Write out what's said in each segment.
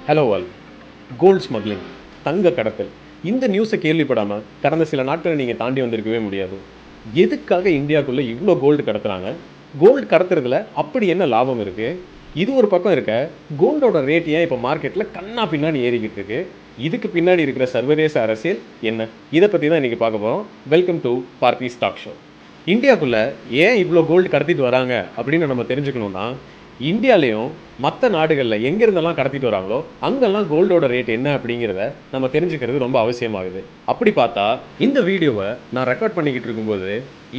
Hello all. Gold smuggling, தங்க கடத்தல். இந்த நியூஸை கேள்விப்படாமல் கடந்த சில நாட்களை நீங்கள் தாண்டி வந்திருக்கவே முடியாது. எதுக்காக இந்தியாவுக்குள்ளே இவ்வளோ கோல்டு கடத்துறாங்க? கோல்டு கடத்துறதுல அப்படி என்ன லாபம் இருக்குது? இது ஒரு பக்கம் இருக்க, கோல்டோட ரேட் ஏன் இப்போ மார்க்கெட்டில் கண்ணா பின்னாடி ஏறிக்கிட்டு இருக்கு? இதுக்கு பின்னாடி இருக்கிற சர்வதேச அரசியல் என்ன? இதை பற்றி தான் இன்றைக்கி பார்க்க போகிறோம். Welcome to Parthi stock show. இந்தியாவுக்குள்ளே ஏன் இவ்வளோ கோல்டு கடத்திட்டு வராங்க அப்படின்னு நம்ம தெரிஞ்சுக்கணுன்னா, இந்தியாலேயும் மற்ற நாடுகளில் எங்கேருந்தெல்லாம் கடத்திட்டு வராங்களோ அங்கெல்லாம் கோல்டோட ரேட் என்ன அப்படிங்கிறத நம்ம தெரிஞ்சுக்கிறது ரொம்ப அவசியமாகுது. அப்படி பார்த்தா இந்த வீடியோவை நான் ரெக்கார்ட் பண்ணிக்கிட்டு இருக்கும்போது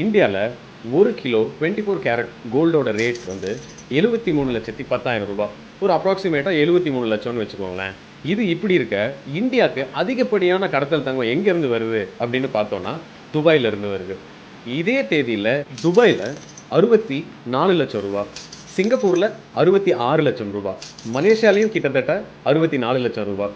இந்தியாவில் 1 கிலோ 24 கேரட் கோல்டோட ரேட் வந்து 73,10,000 ரூபாய், ஒரு அப்ராக்சிமேட்டாக 73 லட்சம்னு வச்சுக்கோங்களேன். இது இப்படி இருக்க, இந்தியாவுக்கு அதிகப்படியான கடத்தல் தங்கம் எங்கேருந்து வருது அப்படின்னு பார்த்தோன்னா துபாயிலிருந்து வருது. இதே தேதியில் துபாயில் 64 லட்சம் ரூபா, சிங்கப்பூரில் 66 லட்சம் ரூபாய், மலேசியாலையும் கிட்டத்தட்ட 64 லட்சம் ரூபாய்.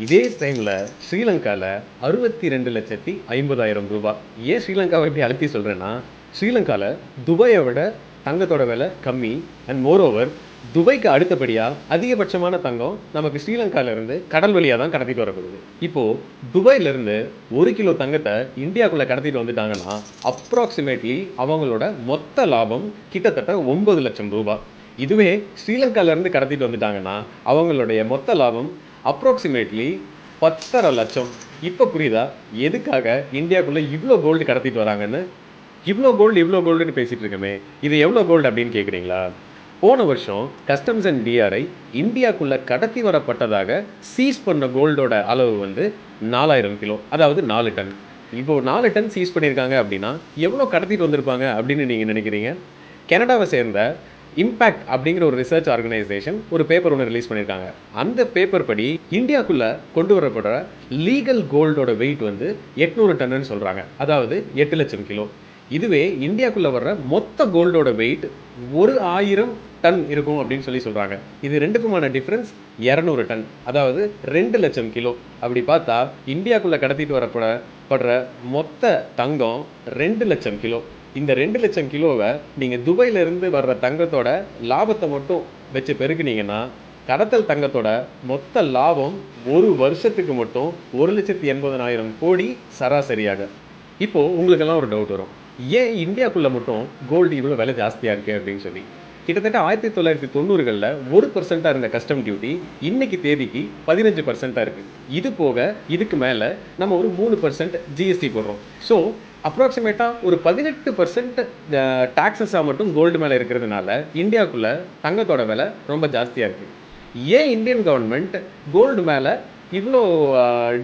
இதே டைமில் ஸ்ரீலங்காவில் 62,50,000 ரூபாய். ஏன் ஸ்ரீலங்காவை எப்படி அழுத்தி சொல்கிறேன்னா, ஸ்ரீலங்காவில் துபாயை விட தங்கத்தோட விலை கம்மி. அண்ட் மோரோவர், துபாய்க்கு அடுத்தபடியாக அதிகபட்சமான தங்கம் நமக்கு ஸ்ரீலங்காவிலேருந்து கடல் வழியாக தான் கடத்திட்டு வரப்படுது. இப்போது துபாயிலேருந்து 1 கிலோ தங்கத்தை இந்தியாவுக்குள்ளே கடத்திட்டு வந்துட்டாங்கன்னா அப்ராக்சிமேட்லி அவங்களோட மொத்த லாபம் கிட்டத்தட்ட 9 லட்சம் ரூபாய். இதுவே ஸ்ரீலங்காவிலேருந்து கடத்திட்டு வந்துட்டாங்கன்னா அவங்களுடைய மொத்த லாபம் அப்ராக்சிமேட்லி 10.5 லட்சம். இப்போ புரியுதா எதுக்காக இந்தியாவுக்குள்ளே இவ்வளோ கோல்டு கடத்திட்டு வராங்கன்னு? இவ்வளோ கோல்டுன்னு பேசிகிட்டு இருக்கமே, இது எவ்வளோ கோல்டு அப்படின்னு கேட்குறீங்களா? போன வருஷம் கஸ்டம்ஸ் அண்ட் டிஆர்ஐ இந்தியாவுக்குள்ளே கடத்தி வரப்பட்டதாக சீஸ் பண்ண கோல்டோட அளவு வந்து 4000 கிலோ, அதாவது 4 டன். இப்போது 4 டன் சீஸ் பண்ணியிருக்காங்க அப்படின்னா எவ்வளோ கடத்திட்டு வந்திருப்பாங்க அப்படின்னு நீங்கள் நினைக்கிறீங்க? கனடாவை சேர்ந்த இம்பேக்ட் அப்படிங்கிற ஒரு ரிசர்ச் ஆர்கனைசேஷன் ஒரு பேப்பர் ஒன்று ரிலீஸ் பண்ணியிருக்காங்க. அந்த பேப்பர் படி இந்தியாவுக்குள்ளே கொண்டு வரப்படுற லீகல் கோல்டோட வெயிட் வந்து 800 டன்னு சொல்கிறாங்க, அதாவது 8 லட்சம் கிலோ. இதுவே இந்தியாவுக்குள்ளே வர்ற மொத்த கோல்டோட வெயிட் 1000 டன் இருக்கும் அப்படின்னு சொல்கிறாங்க. இது ரெண்டுக்குமான டிஃப்ரென்ஸ் 200 டன், அதாவது 2 லட்சம் கிலோ. அப்படி பார்த்தா இந்தியாவுக்குள்ளே கடத்திட்டு வரப்படுற மொத்த தங்கம் 2 லட்சம் கிலோ. இந்த 2 லட்சம் கிலோவை நீங்கள் துபாயிலிருந்து வர்ற தங்கத்தோட லாபத்தை மட்டும் வச்சு பெருக்குனீங்கன்னா கடத்தல் தங்கத்தோட மொத்த லாபம் ஒரு வருஷத்துக்கு மட்டும் 1,80,000 கோடி சராசரியாக. இப்போது உங்களுக்கெல்லாம் ஒரு டவுட் வரும், ஏன் இந்தியாவுக்குள்ளே மட்டும் கோல்டு இவ்வளோ விலை ஜாஸ்தியாக இருக்குது அப்படின்னு சொல்லி. கிட்டத்தட்ட 1990களில் 1% இருந்த கஸ்டம் டியூட்டி இன்னைக்கு தேதிக்கு 15% இருக்குது. இது போக இதுக்கு மேலே நம்ம ஒரு 3% ஜிஎஸ்டி போடுறோம். ஸோ அப்ராக்சிமேட்டாக ஒரு 18% டாக்ஸஸாக மட்டும் கோல்டு மேலே இருக்கிறதுனால இந்தியாவுக்குள்ளே தங்கத்தோட விலை ரொம்ப ஜாஸ்தியாக இருக்குது. ஏன் இந்தியன் கவர்மெண்ட் கோல்டு மேலே இவ்வளோ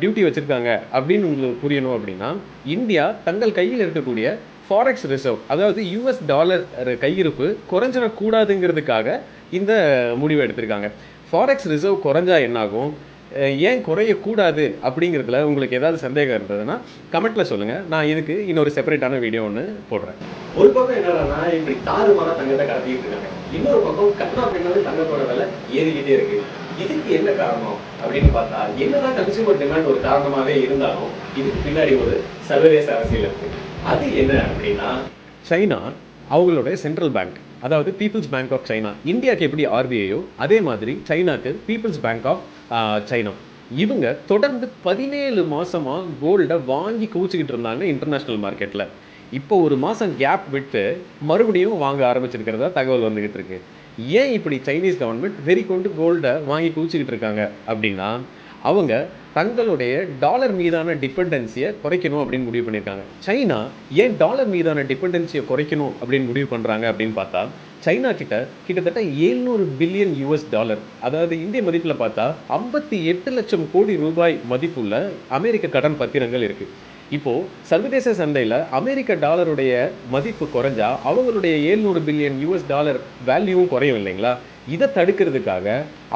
டியூட்டி வச்சுருக்காங்க அப்படின்னு உங்களுக்கு புரியணும் அப்படின்னா, இந்தியா தங்கள் கையில் இருக்கக்கூடிய ஃபாரெக்ஸ் ரிசர்வ், அதாவது யூஎஸ் டாலர் கையிருப்பு குறைஞ்சிடக்கூடாதுங்கிறதுக்காக இந்த முடிவை எடுத்திருக்காங்க. ஃபாரெக்ஸ் ரிசர்வ் குறைஞ்சா என்னாகும், ஏன் குறையக்கூடாது அப்படிங்கிறதுல உங்களுக்கு ஏதாவது சந்தேகம் இருந்ததுன்னா கமெண்ட்டில் சொல்லுங்கள். நான் இதுக்கு இன்னொரு செப்பரேட்டான வீடியோ ஒன்று போடுறேன். ஒரு பக்கம் என்னன்னா இப்படி தாறுமாறாக தங்கத்தை கடத்திட்டு இருக்காங்க, இன்னொரு பக்கம் கண்ணா பின்னாடி தங்கத்தோட விலை ஏறிக்கிட்டே இருக்கு. இதுக்கு என்ன காரணம் அப்படின்னு பார்த்தா, என்னதான் கன்சியூமர் டிமாண்ட் ஒரு காரணமாகவே இருந்தாலும் இதுக்கு பின்னாடி ஒரு சர்வதேச அரசியல் இருக்கு. அது என்ன அப்படின்னா, சைனா அவங்களுடைய சென்ட்ரல் பேங்க், அதாவது பீப்புள்ஸ் பேங்க் ஆஃப் சைனா, இந்தியாவுக்கு எப்படி ஆர்பிஐயோ அதே மாதிரி சைனாக்கு பீப்புள்ஸ் பேங்க் ஆஃப் சைனா, இவங்க தொடர்ந்து 17 மாதமாக கோல்டை வாங்கி குவிச்சிக்கிட்டு இருந்தாங்க இன்டர்நேஷ்னல் மார்க்கெட்டில். இப்போ ஒரு மாதம் கேப் விட்டு மறுபடியும் வாங்க ஆரம்பிச்சிருக்கிறதா தகவல் வந்துக்கிட்டு இருக்கு. ஏன் இப்படி சைனீஸ் கவர்மெண்ட் வெறி கொண்டு கோல்டை வாங்கி குவிச்சிக்கிட்டு இருக்காங்க அப்படின்னா, அவங்க தங்களுடைய டாலர் மீதான டிபெண்டன்சியை குறைக்கணும் அப்படின்னு முடிவு பண்ணியிருக்காங்க. சைனா ஏன் டாலர் மீதான டிபெண்டன்சியை குறைக்கணும் அப்படின்னு முடிவு பண்ணுறாங்க அப்படின்னு பார்த்தா, சைனா கிட்டத்தட்ட 700 பில்லியன் யூஎஸ் டாலர், அதாவது இந்திய மதிப்பில் பார்த்தா 58 லட்சம் கோடி ரூபாய் மதிப்புள்ள அமெரிக்க கடன் பத்திரங்கள் இருக்குது. இப்போது சர்வதேச சந்தையில் அமெரிக்க டாலருடைய மதிப்பு குறைஞ்சா அவங்களுடைய 700 பில்லியன் யூஎஸ் டாலர் வேல்யூவும் குறையும் இல்லைங்களா? இதை தடுக்கிறதுக்காக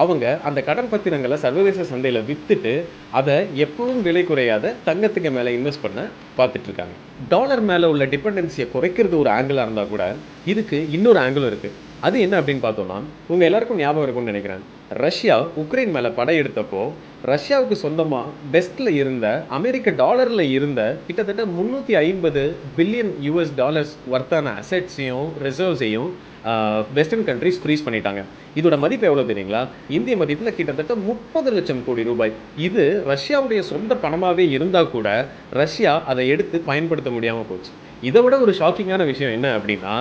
அவங்க அந்த கடன் பத்திரங்களை சர்வதேச சந்தையில் விற்றுட்டு அதை எப்பவும் விலை குறையாத தங்கத்துக்கு மேலே இன்வெஸ்ட் பண்ண பார்த்துட்ருக்காங்க. டாலர் மேலே உள்ள டிபெண்டன்சியை குறைக்கிறது ஒரு ஆங்கிளாக இருந்தால் கூட இதுக்கு இன்னொரு ஆங்கிளும் இருக்குது. அது என்ன அப்படின்னு பார்த்தோம்னா, உங்க எல்லாருக்கும் ஞாபகம் இருக்கும்னு நினைக்கிறேன். ரஷ்யா உக்ரைன் மேல படையெடுத்தப்போ, ரஷ்யாவுக்கு சொந்தமா பெஸ்ட்ல இருந்த அமெரிக்க டாலர்ல இருந்த கிட்டத்தட்ட 350 பில்லியன் யுஎஸ் டாலர்ஸ் வர்த்தான அசெட்ஸையும், ரிசர்வ்ஸையும் வெஸ்டர்ன் கண்ட்ரீஸ் ஃப்ரீஸ் பண்ணிட்டாங்க. இதோட மதிப்பு எவ்வளோ தெரியுங்களா? இந்திய மதிப்புல கிட்டத்தட்ட 30 லட்சம் கோடி ரூபாய். இது ரஷ்யாவுடைய சொந்த பணமாவே இருந்தா கூட, ரஷ்யா அதை எடுத்து பயன்படுத்த முடியாம போச்சு. இதை விட ஒரு ஷாக்கிங்கான விஷயம் என்ன அப்படின்னா,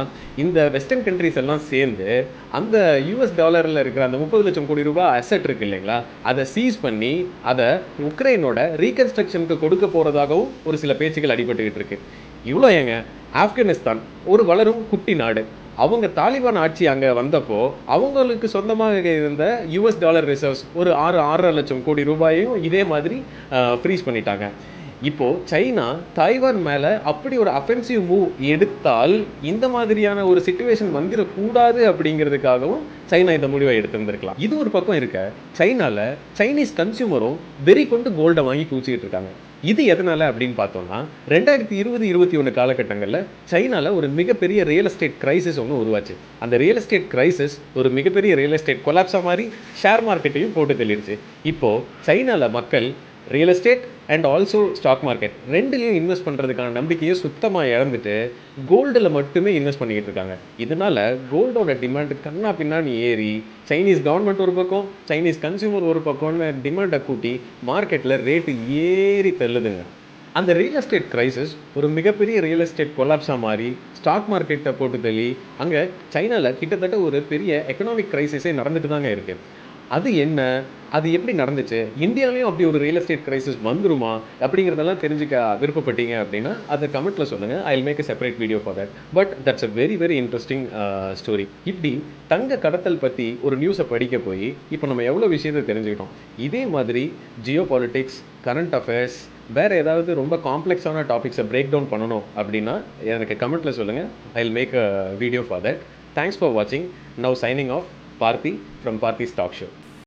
இந்த வெஸ்டர்ன் கண்ட்ரீஸ் எல்லாம் சேர்ந்து அந்த யூஎஸ் டாலரில் இருக்கிற அந்த 30 லட்சம் கோடி ரூபாய் அசெட் இருக்கு இல்லைங்களா, அதை சீஸ் பண்ணி அதை உக்ரைனோட ரீகன்ஸ்ட்ரக்ஷனுக்கு கொடுக்க போகிறதாகவும் ஒரு சில பேச்சுகள் அடிபட்டுக்கிட்டு இருக்கு. இவ்வளோ ஏங்க, ஆப்கானிஸ்தான் ஒரு வளரும் குட்டி நாடு. அவங்க தாலிபான் ஆட்சி அங்கே வந்தப்போ அவங்களுக்கு சொந்தமாக இருந்த யூஎஸ் டாலர் ரிசர்வ்ஸ் ஒரு 6.5 லட்சம் கோடி ரூபாயையும் இதே மாதிரி ஃப்ரீஸ் பண்ணிட்டாங்க. இப்போ சைனா தாய்வான் மேல அப்படி ஒரு அஃபென்சிவ் மூவ் எடுத்தால் இந்த மாதிரியான ஒரு சிச்சுவேஷன் வந்துடக்கூடாது அப்படிங்கிறதுக்காகவும் சைனா இந்த முடிவை எடுத்திருந்திருக்கலாம். இது ஒரு பக்கம் இருக்க, சைனால சைனீஸ் கன்சியூமரும் வெறி கொண்டு கோல்டை வாங்கி குவிச்சிட்டு இருக்காங்க. இது எதனால அப்படின்னு பார்த்தோம்னா, 2020-21 காலகட்டங்களில் சைனால ஒரு மிகப்பெரிய ரியல் எஸ்டேட் கிரைசிஸ் ஒன்று உருவாச்சு. அந்த ரியல் எஸ்டேட் கிரைசிஸ் ஒரு மிகப்பெரிய ரியல் எஸ்டேட் கொலாப்ஸா மாதிரி ஷேர் மார்க்கெட்டையும் போட்டு தள்ளிடுச்சு. இப்போ சைனால மக்கள் real estate and also stock market ரெண்டுலேயும் இன்வெஸ்ட் பண்ணுறதுக்கான நம்பிக்கையை சுத்தமாக இழந்துட்டு கோல்டில் மட்டுமே இன்வெஸ்ட் பண்ணிக்கிட்டு இருக்காங்க. இதனால் கோல்டோட டிமாண்டு கண்ணா பின்னான்னு ஏறி சைனீஸ் கவர்மெண்ட் ஒரு பக்கம், சைனீஸ் கன்சியூமர் ஒரு பக்கம்னு டிமாண்டை கூட்டி மார்க்கெட்டில் ரேட்டு ஏறி தள்ளுதுங்க. அந்த ரியல் எஸ்டேட் கிரைசிஸ் ஒரு மிகப்பெரிய ரியல் எஸ்டேட் கொலாப்ஸாக மாறி ஸ்டாக் மார்க்கெட்டை போட்டு தள்ளி அங்கே சைனாவில் கிட்டத்தட்ட ஒரு பெரிய எக்கனாமிக் கிரைசிஸே நடந்துட்டு தாங்க இருக்குது. அது என்ன, அது எப்படி நடந்துச்சு, இந்தியாவிலையும் அப்படி ஒரு ரியல் எஸ்டேட் கிரைசிஸ் வந்துருமா அப்படிங்கிறதெல்லாம் தெரிஞ்சுக்க விருப்பப்பட்டீங்க அப்படின்னா அதை கமெண்ட்டில் சொல்லுங்கள். I will make a separate video for that. But that's a very very interesting story. இப்படி தங்க கடத்தல் பற்றி ஒரு நியூஸை படிக்க போய் இப்போ நம்ம எவ்வளோ விஷயத்தை தெரிஞ்சுக்கிட்டோம். இதே மாதிரி ஜியோ பாலிட்டிக்ஸ், கரண்ட் அஃபேர்ஸ், வேறு ஏதாவது ரொம்ப காம்ப்ளெக்ஸான டாபிக்ஸை பிரேக் டவுன் பண்ணணும் அப்படின்னா எனக்கு கமெண்ட்டில் சொல்லுங்கள். I will make a video for that. Thanks for வாட்சிங். Now signing off, Parthi from Parthi's Talk Show.